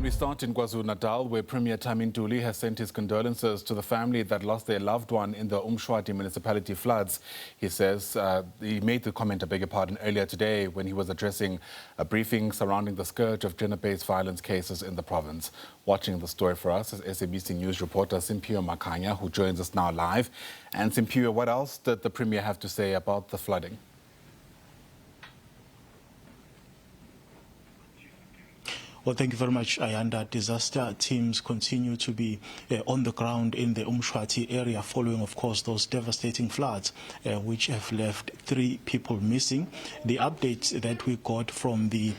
And we start in KwaZulu-Natal, where Premier Ntuli has sent his condolences to the family that lost their loved one in the uMshwathi municipality floods. He says he made the comment, earlier today when he was addressing a briefing surrounding the scourge of gender-based violence cases in the province. Watching the story for us is SABC News reporter Simphiwe Makanya, who joins us now live. And Simphiwe, what else did the Premier have to say about the flooding? Well, thank you very much, Inanda. Disaster teams continue to be on the ground in the uMshwathi area following, of course, those devastating floods, which have left 3 people missing. The update that we got from the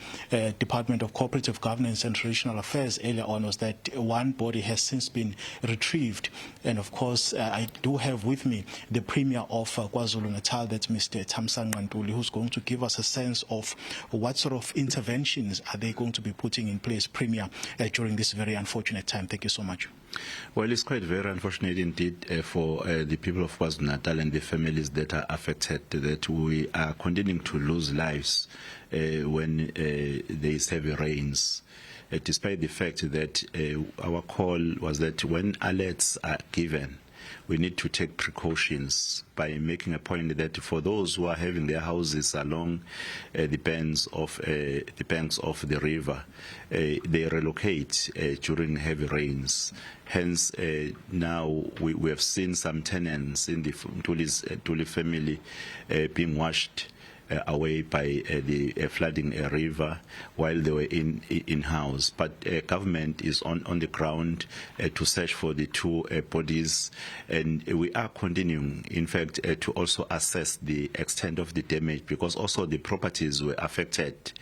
Department of Cooperative Governance and Regional Affairs earlier on was that one body has since been retrieved. And, of course, I do have with me the Premier of KwaZulu-Natal, that's Mr. Ntuli, who's going to give us a sense of what sort of interventions are they going to be putting in place, Premier, during this very unfortunate time. Thank you so much. Well, it's quite very unfortunate indeed for the people of KwaZulu-Natal and the families that are affected, that we are continuing to lose lives when there is heavy rains. Despite the fact that our call was that when alerts are given, we need to take precautions by making a point that for those who are having their houses along the banks of the river, they relocate during heavy rains. Hence, now we have seen some tenants in the Ntuli family being washed away by the flooding river while they were in house. But government is on the ground to search for the 2 bodies, and we are continuing, in fact, to also assess the extent of the damage, because also the properties were affected.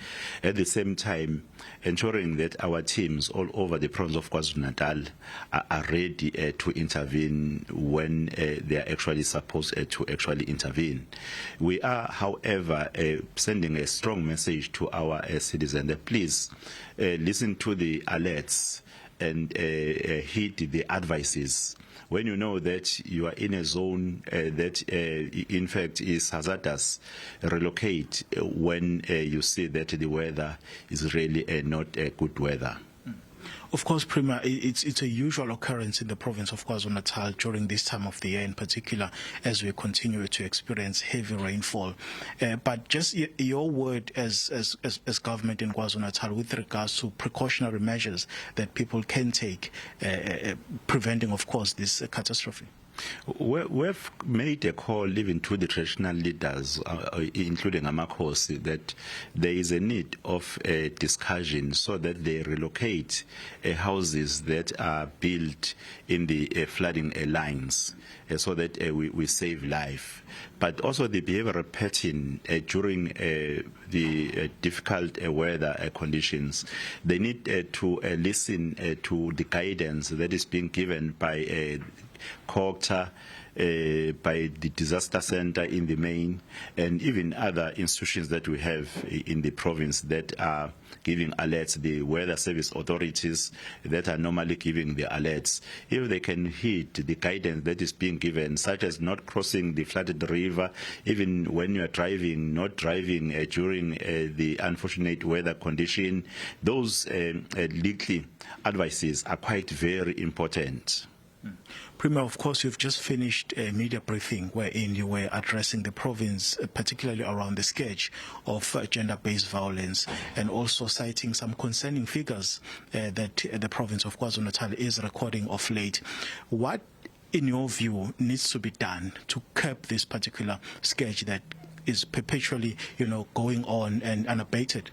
At the same time, ensuring that our teams all over the province of KwaZulu-Natal are ready to intervene when they are actually supposed to actually intervene. We are, however, sending a strong message to our citizens that please listen to the alerts and heed the advices. When you know that you are in a zone that in fact is hazardous, relocate when you see that the weather is really not good weather. Of course, Premier, it's a usual occurrence in the province of KwaZulu-Natal during this time of the year, in particular, as we continue to experience heavy rainfall. But just your word as government in KwaZulu-Natal with regards to precautionary measures that people can take, preventing, of course, this catastrophe. We've made a call even to the traditional leaders, including Amakhosi, that there is a need of a discussion so that they relocate houses that are built in the flooding lines, so that we save life. But also the behavioral pattern during the difficult weather conditions, they need to listen to the guidance that is being given by COGTA, by the disaster center in the main, and even other institutions that we have in the province that are giving alerts, the weather service authorities that are normally giving the alerts. If they can heed the guidance that is being given, such as not crossing the flooded river, even when you are driving, not driving during the unfortunate weather condition, those legal advices are quite very important. Premier, of course, you've just finished a media briefing wherein you were addressing the province, particularly around the scourge of gender-based violence, and also citing some concerning figures that the province of KwaZulu-Natal is recording of late. What, in your view, needs to be done to curb this particular scourge that is perpetually, going on and unabated?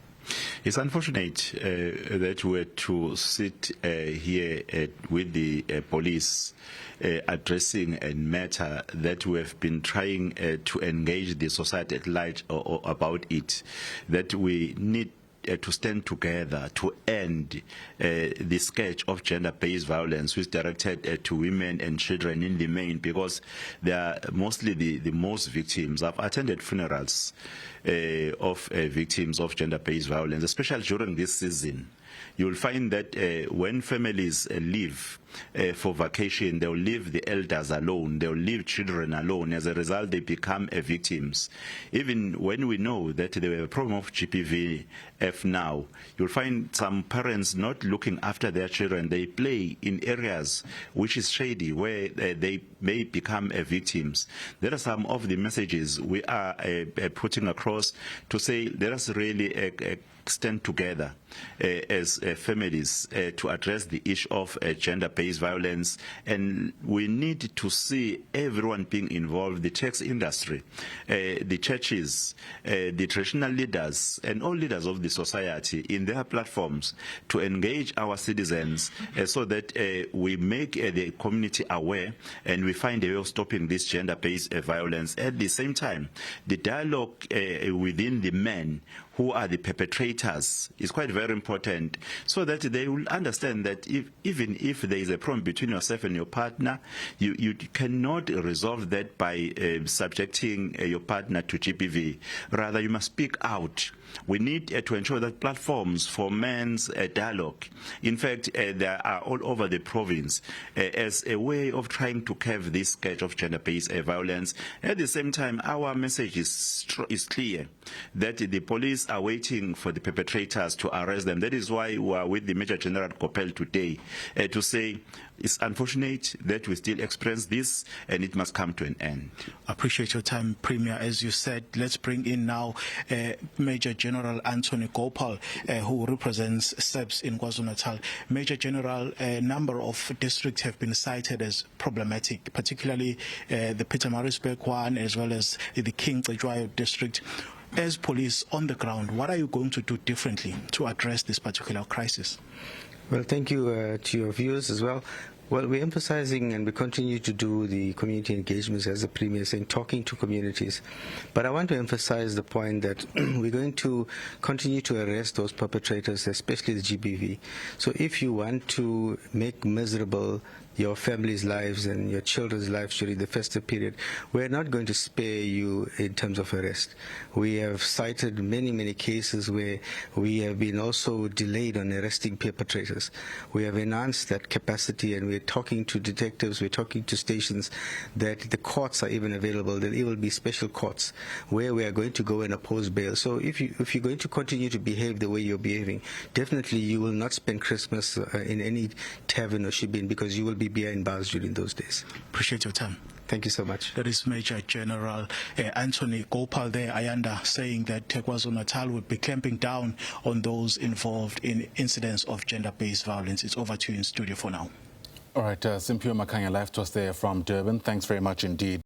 It's unfortunate that we had to sit here with the police addressing a matter that we have been trying to engage the society at large about it, that we need to stand together to end the scourge of gender-based violence, which is directed to women and children in the main, because they are mostly the most victims. I've attended funerals of victims of gender-based violence, especially during this season. you'll find that when families leave for vacation, they'll leave the elders alone, they'll leave children alone. As a result, they become victims. Even when we know that there were a problem of GBVF now, you'll find some parents not looking after their children. They play in areas which is shady, where they may become victims. There are some of the messages we are putting across to say let us really stand together as families to address the issue of gender-based violence, and we need to see everyone being involved, the tax industry, the churches, the traditional leaders, and all leaders of the society in their platforms to engage our citizens so that we make the community aware and we find a way of stopping this gender-based violence. At the same time, the dialogue within the men who are the perpetrators is quite very important, so that they will understand that even if there is a problem between yourself and your partner, you cannot resolve that by subjecting your partner to GBV. Rather, you must speak out. We need to ensure that platforms for men's dialogue, in fact, they are all over the province as a way of trying to curb this scourge of gender-based violence. At the same time, our message is clear, that the police are waiting for the perpetrators to arrest them. That is why we are with the Major General Kopel today to say it's unfortunate that we still experience this, and it must come to an end. I appreciate your time, Premier. As you said, let's bring in now Major General Anthony Gopal, who represents SABC in KwaZulu-Natal. Major General, a number of districts have been cited as problematic, particularly the Pietermaritzburg one, as well as the King Cetshwayo district. As police on the ground, what are you going to do differently to address this particular crisis? Well, thank you to your viewers as well. Well, we're emphasizing and we continue to do the community engagements, as the Premier is saying, talking to communities. But I want to emphasize the point that we're going to continue to arrest those perpetrators, especially the GBV. So if you want to make miserable your family's lives and your children's lives during the festive period, we're not going to spare you in terms of arrest. We have cited many, many cases where we have been also delayed on arresting perpetrators. We have enhanced that capacity, and we're talking to detectives, we're talking to stations, that the courts are even available. There will be special courts where we are going to go and oppose bail. So if you're going to continue to behave the way you're behaving, definitely you will not spend Christmas in any tavern or shebeen, because you will be behind bars during those days. Appreciate your time. Thank you so much. That is Major General Anthony Gopal there, Inanda, saying that KwaZulu-Natal would be clamping down on those involved in incidents of gender-based violence. It's over to you in studio for now. All right, Simphiwe Makanya live to us there from Durban. Thanks very much indeed.